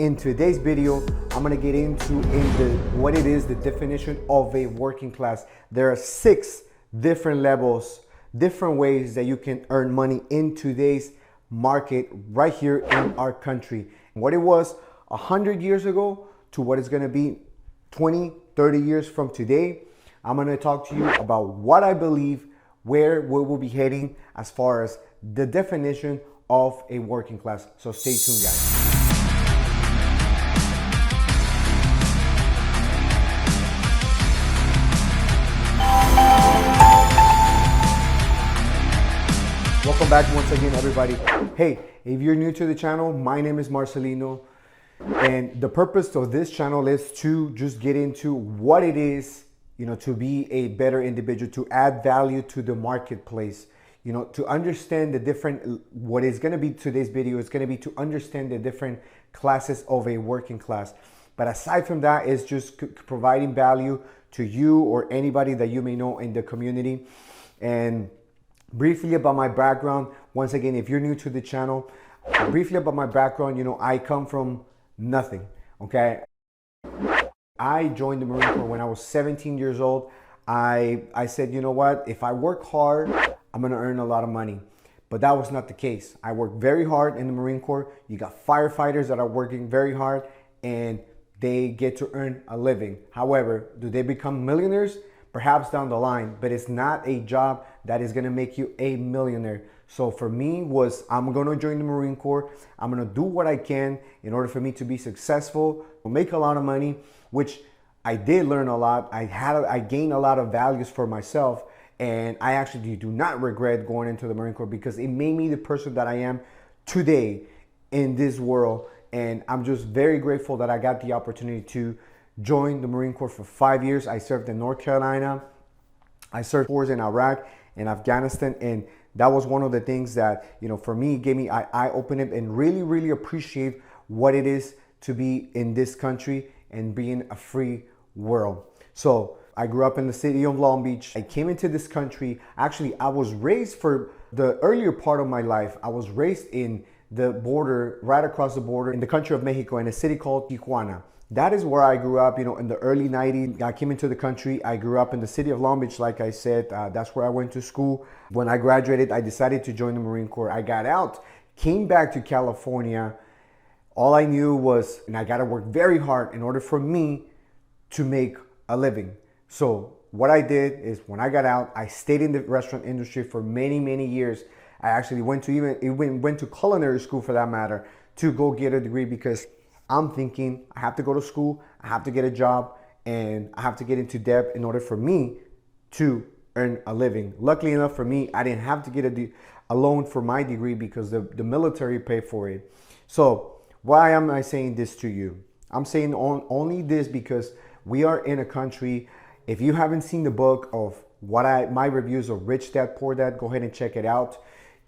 In today's video, I'm gonna get into what it is, the definition of a working class. There are 6 different levels, different ways that you can earn money in today's market right here in our country. What it was 100 years ago to what it's gonna be 20, 30 years from today. I'm gonna talk to you about what I believe, where we will be heading as far as the definition of a working class. So stay tuned, guys. Welcome back once again, everybody. Hey, if you're new to the channel, my name is Marcelino, and the purpose of this channel is to just get into what it is, to be a better individual, to add value to the marketplace, to understand the different, what is going to be today's video is going to be to understand the different classes of a working class. But aside from that, it's just providing value to you or anybody that you may know in the community. And briefly about my background, once again, if you're new to the channel, briefly about my background, I come from nothing, okay? I joined the Marine Corps when I was 17 years old. I said, you know what, if I work hard, I'm gonna earn a lot of money. But that was not the case. I worked very hard in the Marine Corps. You got firefighters that are working very hard and they get to earn a living. However, do they become millionaires? Perhaps down the line, but it's not a job that is gonna make you a millionaire. So for me I'm gonna join the Marine Corps. I'm gonna do what I can in order for me to be successful, make a lot of money, which I did learn a lot. I gained a lot of values for myself, and I actually do not regret going into the Marine Corps because it made me the person that I am today in this world. And I'm just very grateful that I got the opportunity to join the Marine Corps for 5 years. I served in North Carolina. I served wars in Iraq and Afghanistan, and that was one of the things that, for me, gave me eye-opening and really, really appreciate what it is to be in this country and be in a free world. So I grew up in the city of Long Beach. I came into this country. Actually, I was raised for the earlier part of my life. I was raised in the border, right across the border in the country of Mexico, in a city called Tijuana. That is where I grew up, in the early 90s. I came into the country. I grew up in the city of Long Beach, like I said. That's where I went to school. When I graduated, I decided to join the Marine Corps. I got out, came back to California. All I knew was, and I got to work very hard in order for me to make a living. So what I did is when I got out, I stayed in the restaurant industry for many, many years. I actually went to culinary school, for that matter, to go get a degree because I'm thinking I have to go to school, I have to get a job, and I have to get into debt in order for me to earn a living. Luckily enough for me, I didn't have to get a loan for my degree because the military paid for it. So why am I saying this to you? I'm saying only this because we are in a country. If you haven't seen the book of my reviews of Rich Dad Poor Dad, go ahead and check it out.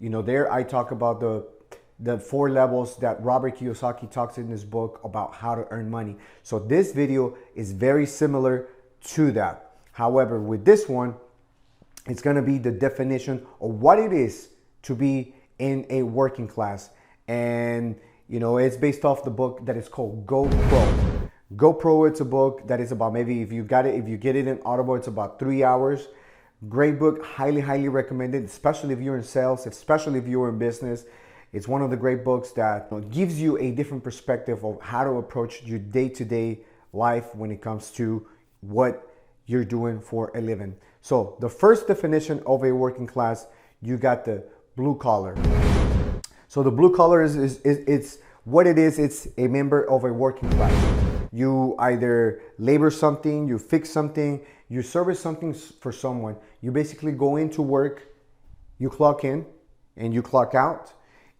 There I talk about the 4 levels that Robert Kiyosaki talks in his book about how to earn money. So this video is very similar to that. However, with this one, it's going to be the definition of what it is to be in a working class. And, it's based off the book that is called GoPro. GoPro, it's a book that is about, maybe if you get it in Audible, it's about 3 hours. Great book, highly, highly recommended, especially if you're in sales, especially if you're in business. It's one of the great books that gives you a different perspective of how to approach your day-to-day life when it comes to what you're doing for a living. So the first definition of a working class, you got the blue collar. So the blue collar it's what it is. It's a member of a working class. You either labor something, you fix something, you service something for someone. You basically go into work, you clock in and you clock out.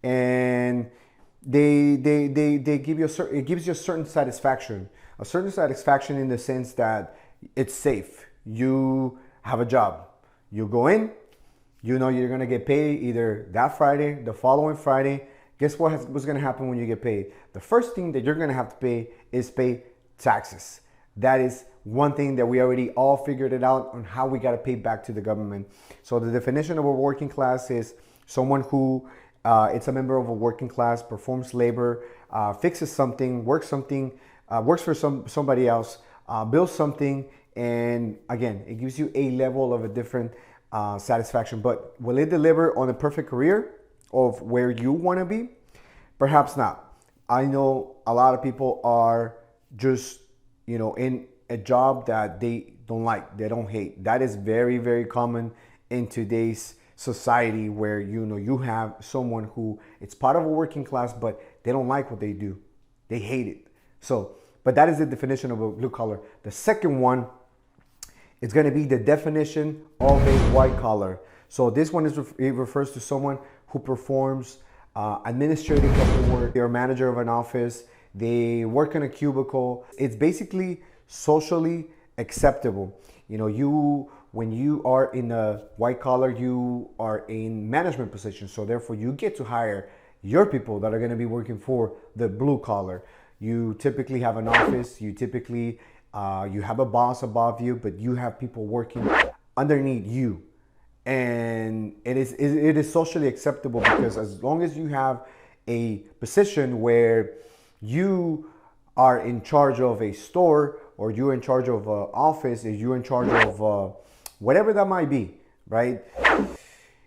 And they give you it gives you a certain satisfaction in the sense that it's safe. You have a job. You go in, you're gonna get paid either that Friday, the following Friday. Guess what's gonna happen when you get paid? The first thing that you're gonna have to pay is pay taxes. That is one thing that we already all figured it out on how we gotta pay back to the government. So the definition of a working class is someone who it's a member of a working class, performs labor, fixes something, works for somebody else, builds something, and again, it gives you a level of a different satisfaction. But will it deliver on a perfect career of where you want to be? Perhaps not. I know a lot of people are just, in a job that they don't like, they don't hate. That is very, very common in today's society, where you have someone who it's part of a working class, but they don't like what they do. They hate it. So, but that is the definition of a blue collar. The second one, it's going to be the definition of a white collar. So this one it refers to someone who performs administrative work. They're a manager of an office. They work in a cubicle. It's basically socially acceptable. When you are in a white collar, you are in management position. So therefore you get to hire your people that are going to be working for the blue collar. You typically have an office. You typically you have a boss above you, but you have people working underneath you. And it is socially acceptable, because as long as you have a position where you are in charge of a store, or you're in charge of an office, or you're in charge of whatever that might be, right?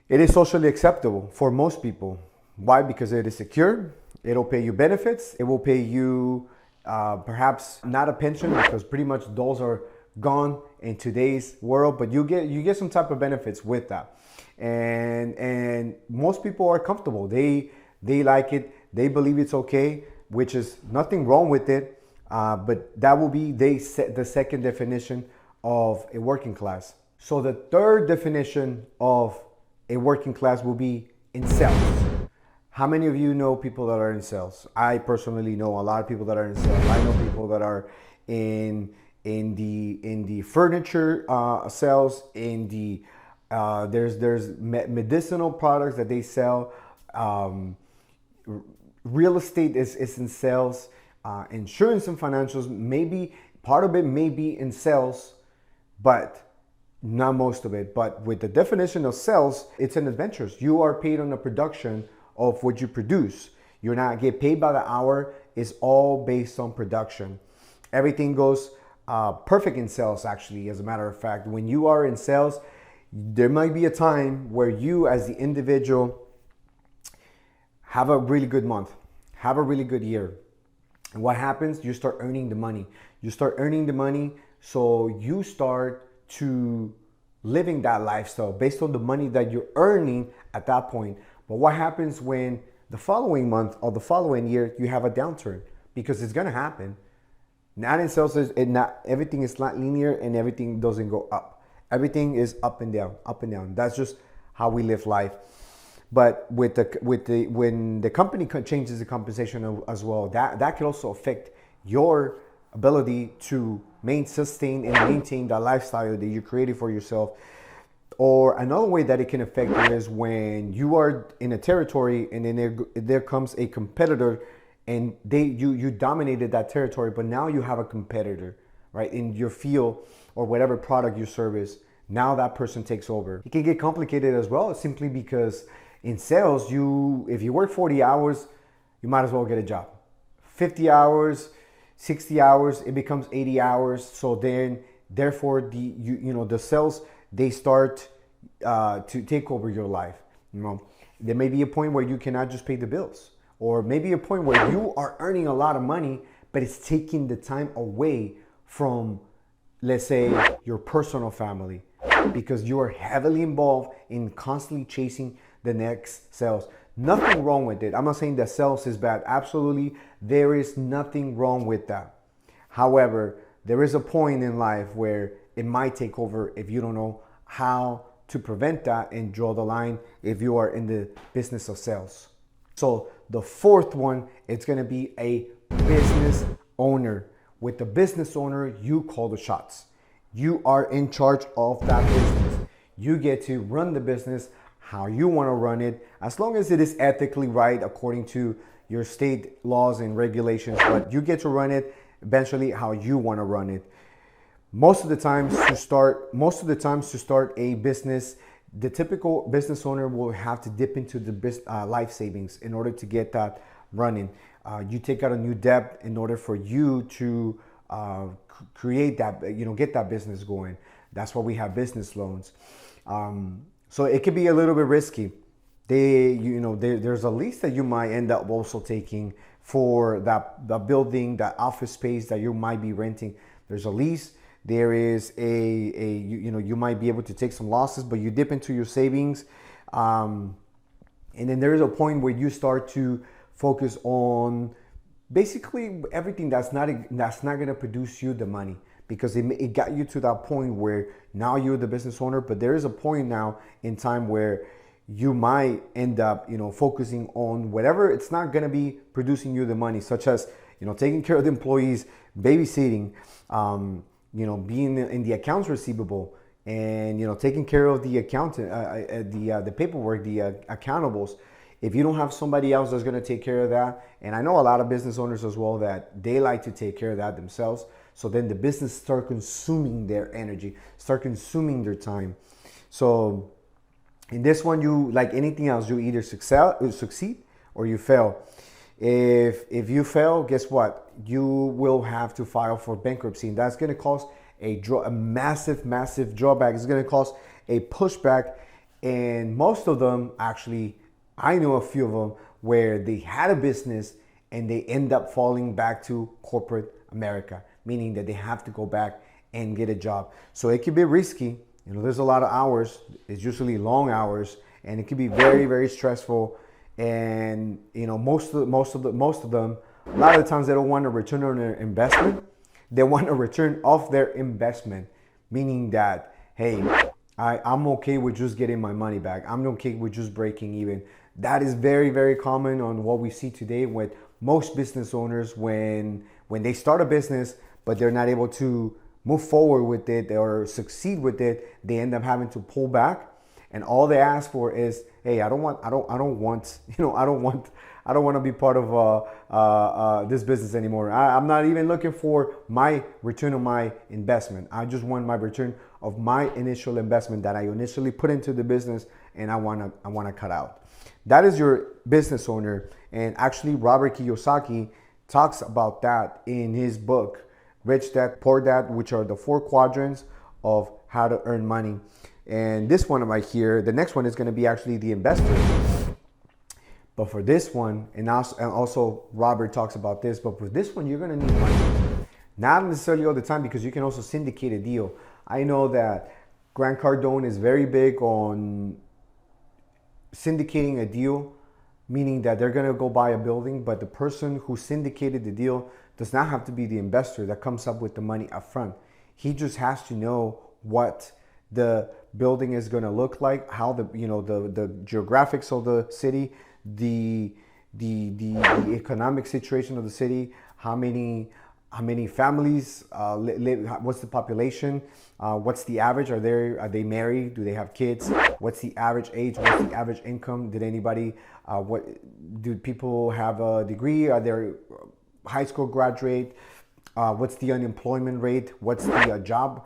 It is socially acceptable for most people. Why? Because it is secure. It'll pay you benefits. It will pay you perhaps not a pension, because pretty much those are gone in today's world, but you get some type of benefits with that. And most people are comfortable. They like it. They believe it's okay, which is nothing wrong with it. But that will be the second definition of a working class. So the third definition of a working class will be in sales. How many of you know people that are in sales? I personally know a lot of people that are in sales. I know people that are in the furniture sales, in the there's medicinal products that they sell. Real estate is in sales. Insurance and financials, maybe part of it may be in sales, but not most of it. But with the definition of sales, it's an adventure. You are paid on the production of what you produce. You're not get paid by the hour. It's all based on production. Everything goes perfect in sales, actually. As a matter of fact, when you are in sales, there might be a time where you as the individual have a really good month, have a really good year. And what happens? You start earning the money. You start earning the money, so you start to living that lifestyle based on the money that you're earning at that point. But what happens when the following month or the following year you have a downturn? Because it's gonna happen. Not in sales, everything is not linear, and everything doesn't go up. Everything is up and down, up and down. That's just how we live life. But when the company changes the compensation as well, that can also affect your ability to sustain and maintain the lifestyle that you created for yourself. Or another way that it can affect you is when you are in a territory and then there comes a competitor, and you dominated that territory, but now you have a competitor, right, in your field or whatever product you service. Now that person takes over. It can get complicated as well, simply because in sales, if you work 40 hours, you might as well get a job. 50 hours, 60 hours, it becomes 80 hours. So then, therefore, the sales, they start to take over your life. There may be a point where you cannot just pay the bills, or maybe a point where you are earning a lot of money, but it's taking the time away from, let's say, your personal family, because you are heavily involved in constantly chasing the next sales. Nothing wrong with it. I'm not saying that sales is bad. Absolutely, there is nothing wrong with that. However, there is a point in life where it might take over if you don't know how to prevent that and draw the line if you are in the business of sales. So the fourth one, it's going to be a business owner. With the business owner, you call the shots. You are in charge of that business. You get to run the business how you want to run it, as long as it is ethically right according to your state laws and regulations, but you get to run it eventually how you want to run it. Most of the times to start a business, the typical business owner will have to dip into the life savings in order to get that running. you take out a new debt in order for you to create that, get that business going. That's why we have business loans. So it could be a little bit risky. There's a lease that you might end up also taking for the building, that office space that you might be renting. There's a lease. There is you might be able to take some losses, but you dip into your savings. And then there is a point where you start to focus on basically everything that's not going to produce you the money, because it got you to that point where now you're the business owner. But there is a point now in time where you might end up, focusing on whatever it's not going to be producing you the money, such as, taking care of the employees, babysitting, being in the accounts receivable, and, taking care of the accountant, the paperwork, the accountables. If you don't have somebody else that's going to take care of that, and I know a lot of business owners as well that they like to take care of that themselves, so then the business start consuming their energy, start consuming their time. So in this one, you, like anything else, you either succeed or you fail. If you fail, guess what? You will have to file for bankruptcy, and that's going to cause a massive drawback. It's going to cause a pushback, and most of them actually, I know a few of them where they had a business and they end up falling back to corporate America, meaning that they have to go back and get a job. So it can be risky. There's a lot of hours. It's usually long hours, and it can be very, very stressful. And most of them, a lot of the times they don't want a return on their investment. They want a return of their investment, meaning that, hey, I'm okay with just getting my money back. I'm okay with just breaking even. That is very, very common on what we see today with most business owners when they start a business, but they're not able to move forward with it or succeed with it. They end up having to pull back, and all they ask for is, hey, I don't want to be part of this business anymore. I'm not even looking for my return on my investment. I just want my return of my initial investment that I initially put into the business, and I want to cut out. That is your business owner. And actually, Robert Kiyosaki talks about that in his book, Rich Dad, Poor Dad, which are the 4 quadrants of how to earn money. And this one right here, the next one is going to be actually the investor. But for this one, and also Robert talks about this, but for this one, you're going to need money. Not necessarily all the time, because you can also syndicate a deal. I know that Grant Cardone is very big on syndicating a deal, meaning that they're going to go buy a building, but the person who syndicated the deal does not have to be the investor that comes up with the money up front. He just has to know what the building is going to look like, how the geographics of the city, the economic situation of the city, how many families live, what's the population, what's the average, are they married, do they have kids, what's the average age, what's the average income, what do people have a degree, are they high school graduate, what's the unemployment rate, what's the job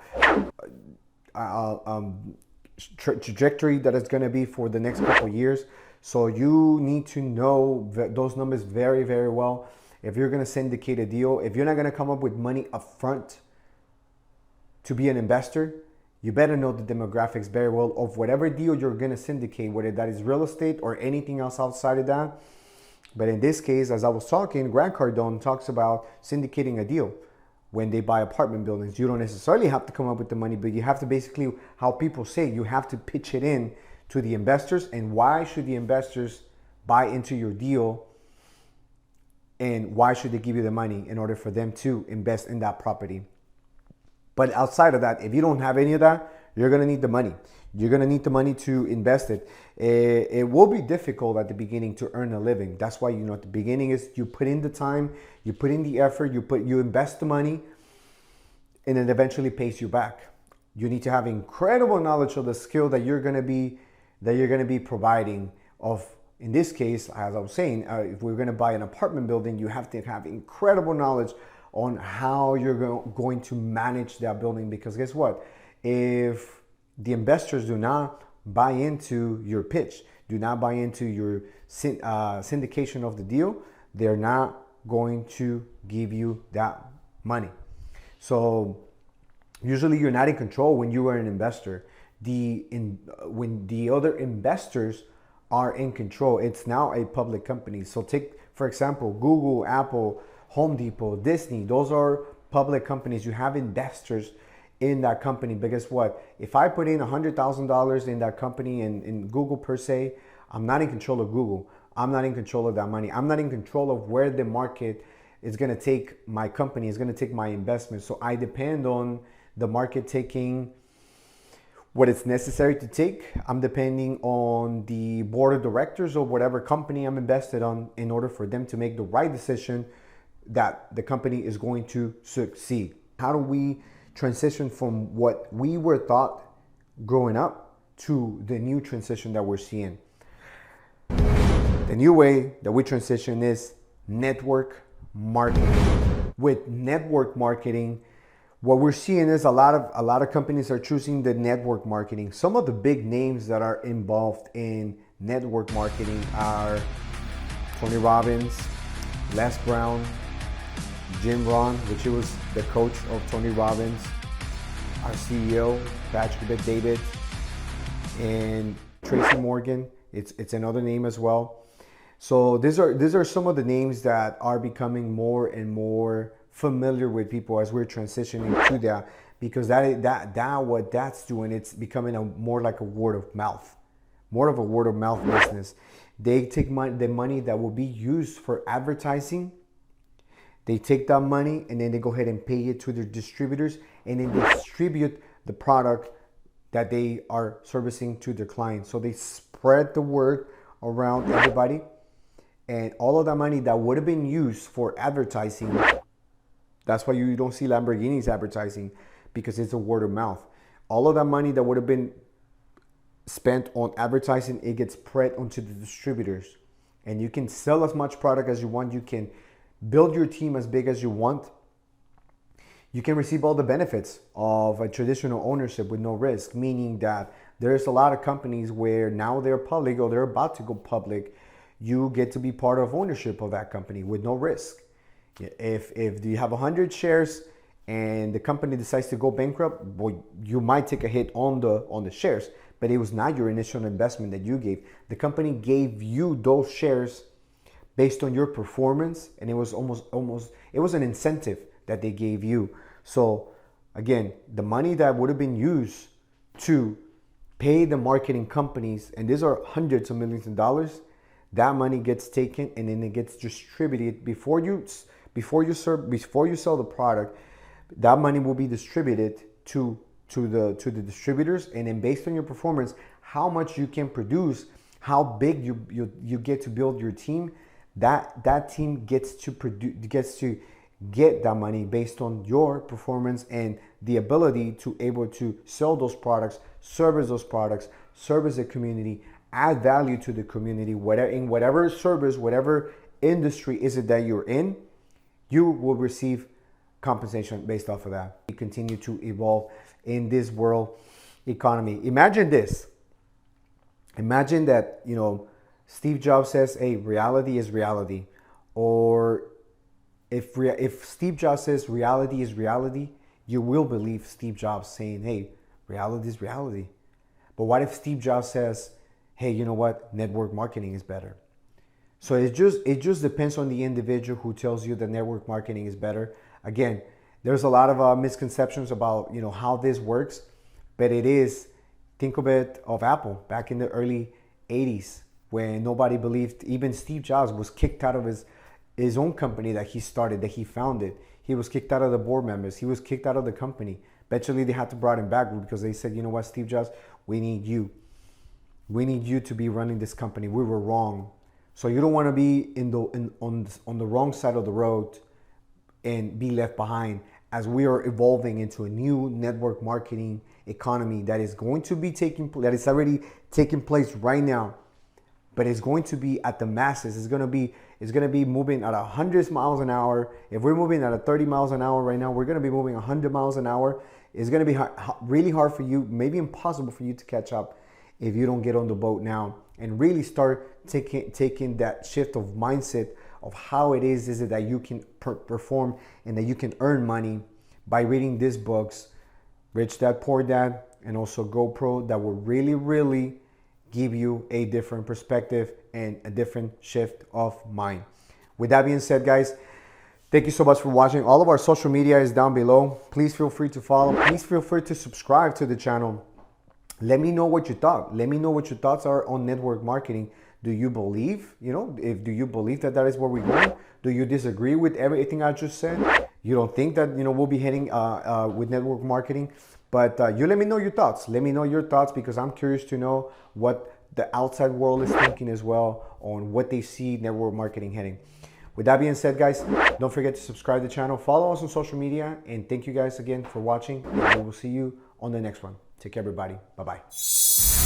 trajectory that it's going to be for the next couple of years. So you need to know those numbers very, very well. If you're going to syndicate a deal, if you're not going to come up with money up front to be an investor, you better know the demographics very well of whatever deal you're going to syndicate, whether that is real estate or anything else outside of that. But in this case, as I was talking, Grant Cardone talks about syndicating a deal. When they buy apartment buildings, you don't necessarily have to come up with the money, but you have to basically, how people say, you have to pitch it in to the investors. And why should the investors buy into your deal? And why should they give you the money in order for them to invest in that property? But outside of that, if you don't have any of that, you're going to need the money. You're going to need the money to invest it. It will be difficult at the beginning to earn a living. That's why, at the beginning is you put in the time, you put in the effort, you invest the money, and it eventually pays you back. You need to have incredible knowledge of the skill that you're going to be providing of. In this case, as I was saying, if we're going to buy an apartment building, you have to have incredible knowledge on how you're going to manage that building. Because guess what? If the investors do not buy into your pitch, do not buy into your syndication of the deal, they're not going to give you that money. So usually you're not in control when you are an investor. When the other investors are in control, it's now a public company. So take, for example, Google, Apple, Home Depot, Disney. Those are public companies. You have investors in that company. But guess what? If I put in $100,000 in that company and in Google per se, I'm not in control of Google. I'm not in control of that money. I'm not in control of where the market is going to take my company, is going to take my investment. So I depend on the market taking what it's necessary to take. I'm depending on the board of directors or whatever company I'm invested on in order for them to make the right decision that the company is going to succeed. How do we transition from what we were taught growing up to the new transition that we're seeing? The new way that we transition is network marketing. With network marketing, what we're seeing is a lot of companies are choosing the network marketing. Some of the big names that are involved in network marketing are Tony Robbins, Les Brown, Jim Rohn, which was the coach of Tony Robbins, our CEO, Patrick Bet-David, and Tracy Morgan. It's another name as well. So these are some of the names that are becoming more and more familiar with people as we're transitioning to that, because what that's doing, it's becoming more like a word of mouth, more of a word of mouth business. They take the money that will be used for advertising. They take that money and then they go ahead and pay it to their distributors, and then they distribute the product that they are servicing to their clients. So they spread the word around everybody, and all of that money that would have been used for advertising, that's why you don't see Lamborghinis advertising, because it's a word of mouth. All of that money that would have been spent on advertising, it gets spread onto the distributors, and you can sell as much product as you want. You can build your team as big as you want. You can receive all the benefits of a traditional ownership with no risk, meaning that there's a lot of companies where now they're public or they're about to go public. You get to be part of ownership of that company with no risk. If you have 100 shares and the company decides to go bankrupt, well, you might take a hit on the shares, but it was not your initial investment that you gave. The company gave you those shares based on your performance, and it was it was an incentive that they gave you. So again, the money that would have been used to pay the marketing companies, and these are hundreds of millions of dollars, that money gets taken and then it gets distributed before you sell the product. That money will be distributed to the distributors, and then based on your performance, how much you can produce, how big you get to build your team, that team gets to get that money based on your performance and the ability to able to sell those products, service the community, add value to the community, whatever service, whatever industry is it that you're in, you will receive compensation based off of that. You continue to evolve in this world economy. Imagine this. Imagine that, Steve Jobs says, hey, reality is reality. Or if Steve Jobs says reality is reality, you will believe Steve Jobs saying, hey, reality is reality. But what if Steve Jobs says, hey, you know what? Network marketing is better. So it just depends on the individual who tells you that network marketing is better. Again, there's a lot of misconceptions about how this works, but it is. Think of it of Apple back in the early 80s when nobody believed. Even Steve Jobs was kicked out of his own company that he started, that he founded. He was kicked out of the board members. He was kicked out of the company. Eventually, they had to bring him back because they said, you know what, Steve Jobs, we need you. We need you to be running this company. We were wrong. So you don't want to be on the wrong side of the road and be left behind, as we are evolving into a new network marketing economy that is going to be that is already taking place right now, but it's going to be at the masses. It's going to be moving at 100 miles an hour. If we're moving at 30 miles an hour right now, we're going to be moving 100 miles an hour. It's going to be really hard for you, maybe impossible for you to catch up if you don't get on the boat now and really start taking that shift of mindset of how it is it that you can perform and that you can earn money by reading these books, Rich Dad Poor Dad and also GoPro, that will really, really give you a different perspective and a different shift of mind. With that being said, guys, thank you so much for watching. All of our social media is down below. Please feel free to follow. Please feel free to subscribe to the channel. Let me know what you thought. Let me know what your thoughts are on network marketing. Do you believe, do you believe that is where we're going? Do you disagree with everything I just said? You don't think that, we'll be heading with network marketing? But you let me know your thoughts. Let me know your thoughts, because I'm curious to know what the outside world is thinking as well on what they see network marketing heading. With that being said, guys, don't forget to subscribe to the channel, follow us on social media, and thank you guys again for watching. And we will see you on the next one. Take care, everybody. Bye-bye.